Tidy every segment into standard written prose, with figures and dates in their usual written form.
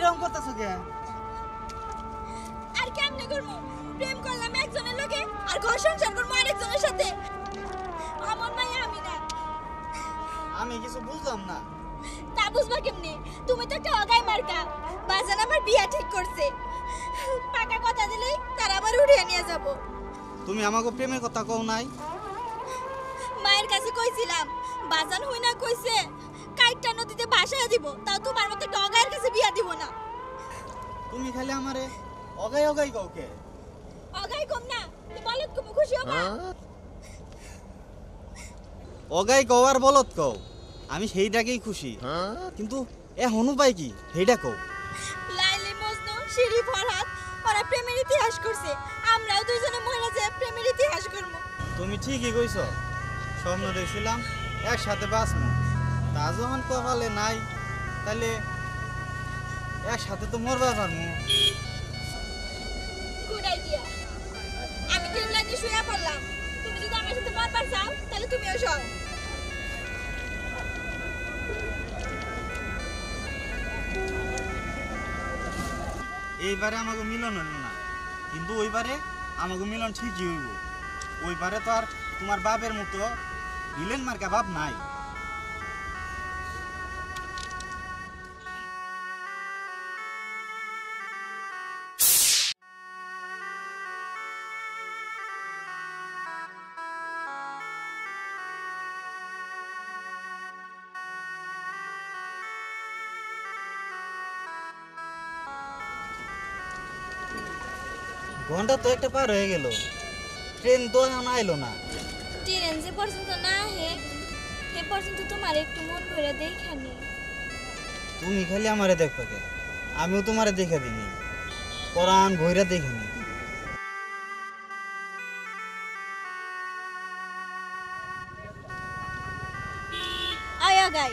এরকম করতেছো কে? আর কেমনে করব? প্রেম করলাম একজনের লগে আর ঘর সংসার করব আরেকজনের সাথে। আমার মাইয়া আমি না। আমি কিছু বুঝলাম না। তা বুঝবা কেমনে? তুমি তো একটা অগাই মার্কা। বাজান আমার বিয়া ঠিক করছে। পাকা কথা দিলেই তার আবার উড়িয়ে নিয়ে যাব। তুমি আমাকে প্রেমের কথা কও নাই? মায়ের কাছে কইছিলাম, বাজান হই না কইছে কাইটটা নদীতে ভাসায় দিব, তাও তোমার মতো একটা অগাইয়ের কাছে বিয়া দিব না। তুমি খালি আমারে অগাই অগাই কও কে? অগাই কম না, তুই বলত কম খুশি হবা। অগাই কও আর বলত কও, আমি সেইটাকেই খুশি। কিন্তু এখনো পাই কি সেইটা কও। লাইলি মজনু শিরি ফরহাদ ওরা প্রেমের ইতিহাস করছে, আমরাও দুইজনে মহিলা যে প্রেমের ইতিহাস করব। তুমি ঠিকই কইছো, স্বপ্ন দেখছিলাম একসাথে বাঁচমু, তা যখন কপালে নাই তাহলে একসাথে তো মরবার পারমু। Good idea. আমি ট্রেন লাইনে শুয়ে পড়লাম, তুমি যদি আমার সাথে মরবার চাও তাহলে তুমিও যাও। এইবারে আমাকে মিলন হইল না, কিন্তু ওইবারে আমাকে মিলন ঠিকই হইব। ওইবারে তো আর তোমার বাপের মতো ভিলেন মার্কা বাপ নাই। ঘন্টা তো একটা পার হয়ে গেল, ট্রেন তো এখন আইলো না। ট্রেন যে পর্যন্ত না আহে সে পর্যন্ত তোমার একটু মন ভরে দেখানি। তুমি খালি আমারে দেখো কে, আমিও তোমারে দেখে দিনি, পরাণ ভৈরা দেখিনি। আয়া গাই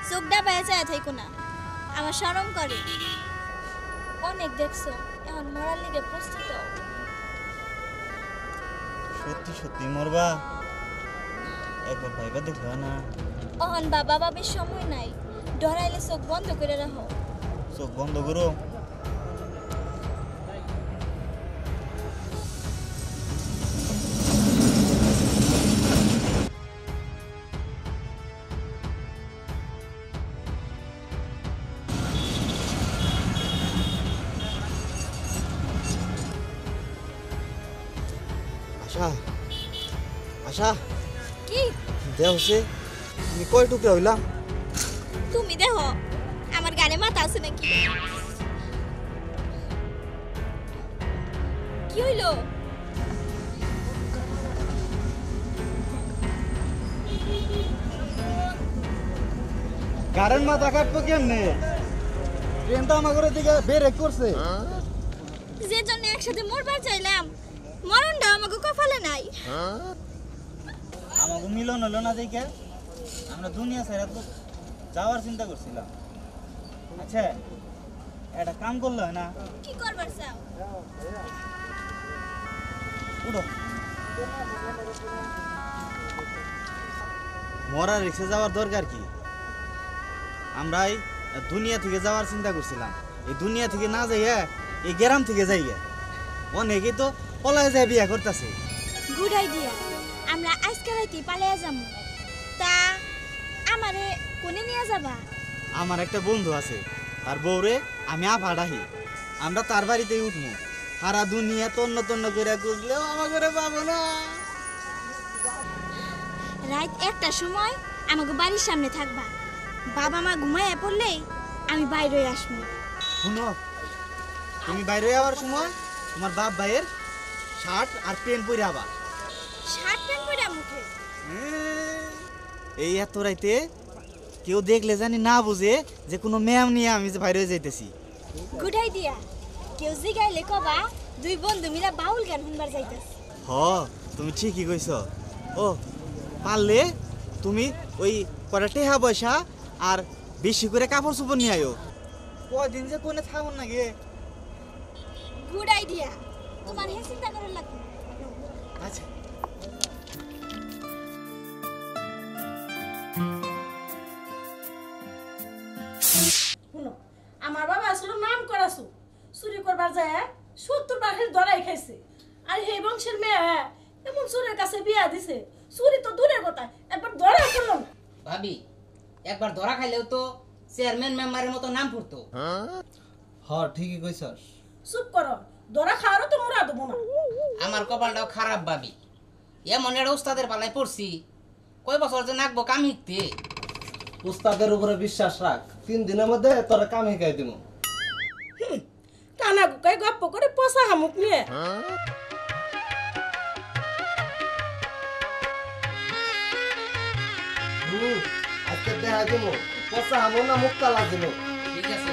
চোখটা পায়ে যায় থাইকো না, আমার শরম করে। অনেক দেখছো, এখন মরার লিগে প্রস্তুত হও। সত্যি সত্যি মরবা? একবার ভাইবা দেখবা না? অহন বাবা বাবির সময় নাই, ডরাইলে চোখ বন্ধ করে রাখো। চোখ বন্ধ করো। আশা, আশা, কি দেহ সে তুমি কয় টুকরা হইলাম? তুমি দেখো আমার গানে মাথা আছে নাকি? কি হইলো? গাড়ির মাথা কাটবো কেমনে? ট্রেন তো আমার ঘরের দিকে ব্রেক করছে। যে জন্য একসাথে মরবার চাইলাম, মরণটা আমাকে কপালে নাই। আমাকে মিলন হলো না দেখে আমরা দুনিয়া ছেড়ে তো যাওয়ার চিন্তা করছিলাম। আচ্ছা একটা কাম করলো না? কি করবার চাও? উঠো। মরা রিক্সে যাওয়ার দরকার কি? আমরা এই দুনিয়া থেকে যাওয়ার চিন্তা করছিলাম। এই দুনিয়া থেকে না যাইয়া এই গ্রাম থেকে যাইয়া অনেকেই তো পলায় যায় বিয়া করতেছে। Good idea. আমরা আজকে রাইতে পালিয়ে যাবো। তা আমারে কোনে নিয়ে যাবা? আমার একটা বন্ধু আছে, তার বউরে আমি আফাড়াহি, আমরা তার বাড়িতেই উঠবো। সারা দুনিয়া তন্ন তন্ন করে খুঁজলেও আমার ঘরে পাবো না। রাত 1টার সময় আমাকে বাড়ির সামনে থাকবা। বাবা মা ঘুমায় পড়লেই আমি বাইরে আসবো। শুনো, তুমি বাইরে যাওয়ার সময় তোমার বাপ ভাইয়ের শার্ট আর প্যান্ট পরে আবার। শার্ট প্যান্ট পরে মুখে এই এত রাইতে কেউ দেখলে জানি না বুঝে যে কোনো ম্যাম নিয়ে আমি যে বাইরে যাইতেছি। Good idea. কেউ জিগাইলে কবা দুই বন্ধু মিলা বাউল গান শুনবার যাইতাছি। হ, তুমি ঠিকই কইছ। ও পারলে তুমি ওই কটা টেহা পয়সা আর বেশি করে কাপড় চোপড় নিয়ে আয়ো। কদিন যে কোনে থাকুন নাকি। Good idea. তোমার হে চিন্তা করার লাগবে। আচ্ছা শুনো, আমার বাবা আসলে নাম যায় 70 বাঘের ধরাই খাইছে আর এই বংশের মেয়ে এমন চোরের কাছে বিয়া দিছে চুরি তো দূরের কথা একবার ধরা করলাম ভাবি একবার ধরা খাইলেও তো চেয়ারম্যান মেম্বারের মতো নাম পড়তো। ঠিকই কইছস। চুপ করো ধরা খাওয়ারও তো মোরা দেবো না। আমার কপালটাও খারাপ ভাবি, এমন একটা উস্তাদের পালায় পড়ছি, কয় বছর যে নাকবো কাম শিখতে। উস্তাদের উপরে বিশ্বাস রাখ, 3 দিনের মধ্যে তোরা কাম শিখাই দিব। কানা গুকাই গপ্প করে পচা হামুক নিয়ে আজকে দেখা দিব পচা হামো না মুখ কালা দিব। ঠিক আছে।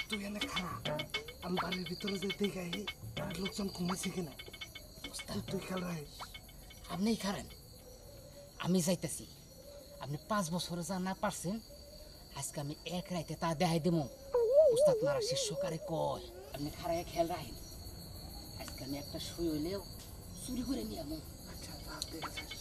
তুই এনে খারা, আমি বাড়ির ভিতরে যে দেখাই বাড়ির লোকজন ঘুমাইছে কিনা। তুই খেয়াল রাখিস। আপনি খারেন, আমি যাইতেছি। আপনি 5 বছরে যা না পারছেন, আজকে আমি এক রাইতে তা দেখাই দেবো। উস্তাদ মারা শিষ্য কারে কয়। আপনি খারায় খেয়াল রাখেন, আজকে আমি একটা শুই হইলেও চুরি করে নিয়ে আমো। আচ্ছা রাত দেখেছিস।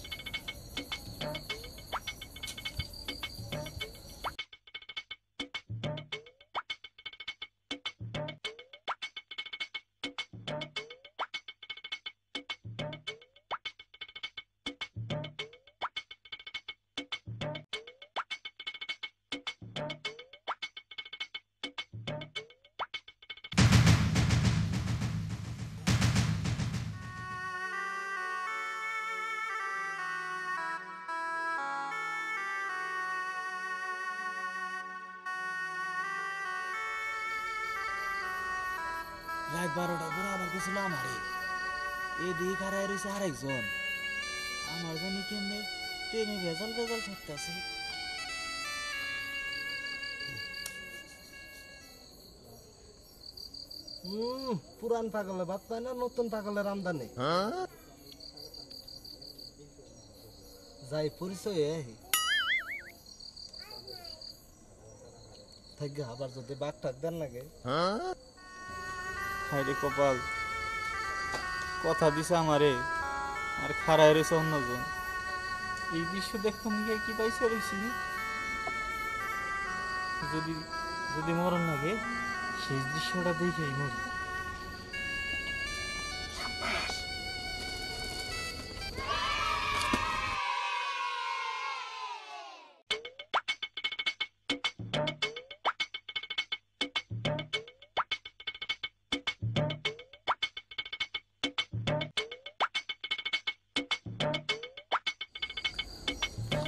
রাত 12টার পরে আবার গেছিল আমারে, এদিকে খারায় রয়েছে আরেকজন। আমার জানি কেমনে ট্রেনে ভেজাল ভেজাল থাকতেছে। পুরান পাগলে ভাত পায় না, নতুন পাগলের আমদানি। যাই পরিচয় থাকবে, আবার যদি বাঘ টাক দেন লাগে। হায় রে কপাল, কথা দিছে আমারে আর খারায় রয়েছে অন্যজন। এই দৃশ্য দেখতাম গিয়ে কি পাইছে রয়েছি। যদি যদি মরণ লাগে সেই দৃশ্যটা দেখেই মরি।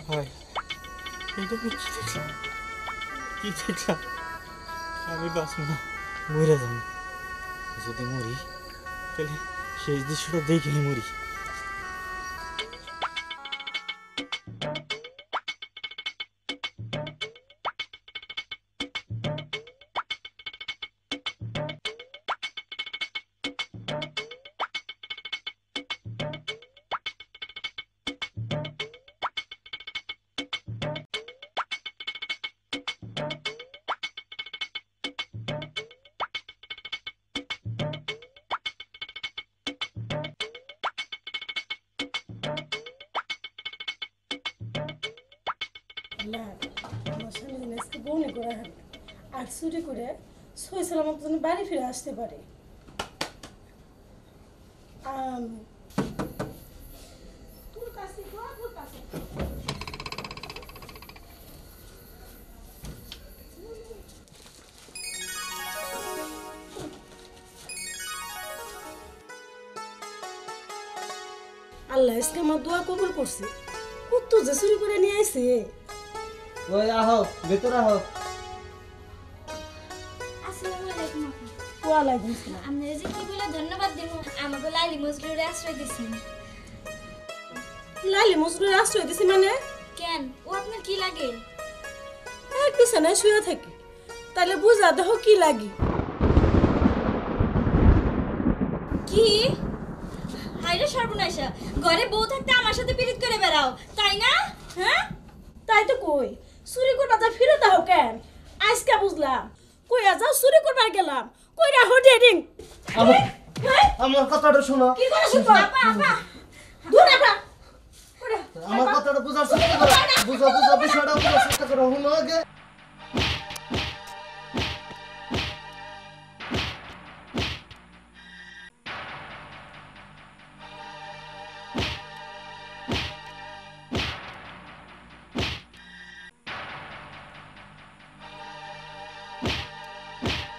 ভাই এটা আমি কি দেখলাম কি দেখলাম আমি বাঁচব না মরে যাব যদি মরি তাহলে শেষ দৃশ্যটা দেখেই মরি না আমার স্বামী যেন আজকে বউনি করে হান আর চুরি করে সই সালামত যেন বাড়ি ফিরে আসতে পারে তোর কাছে তোর কাছে আল্লাহ আজকে আমার দোয়া কবুল করছে কত যে চুরি করে নিয়ে আইছে ওই আহো ভেতরে আহো আসসালামু আলাইকুম আপু। ওয়ালাইকুম আসসালাম আপনারা যে কি বলে ধন্যবাদ দেব আমাকে লাইলি মজদুরে আশ্রয় দিয়েছেন। লালি মজুরের আশ্রয় দিছি মানে কেন ও আপনার কি লাগে? এক বিছানায় শুয়ে থাকি তাহলে বুঝা দেহ কি লাগি কি হাইরে সর্বনাশা ঘরে বউ থাকতে আমার সাথে পীড়িত করে বেড়াও তাই না? হ্যাঁ তাই তো কই চুরি করবা যা ফিরে দাও কেন আজকে বুঝলাম কই যাও চুরি করবার গেলাম কই রাখো ডেডিং আমার কথাটা শোনো কি করে শুনবো আপা আপা দূর আপা আমার কথাটা বোঝার চেষ্টা করো বুঝো বুঝো বিষয়টা বোঝার চেষ্টা করো শুনো আগে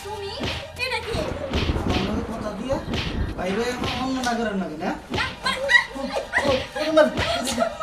তুমি এটা কি? আমার কথা দিয়ে বাইরে অন্য না করেন না কেন না, না, না। ও, ও, ও,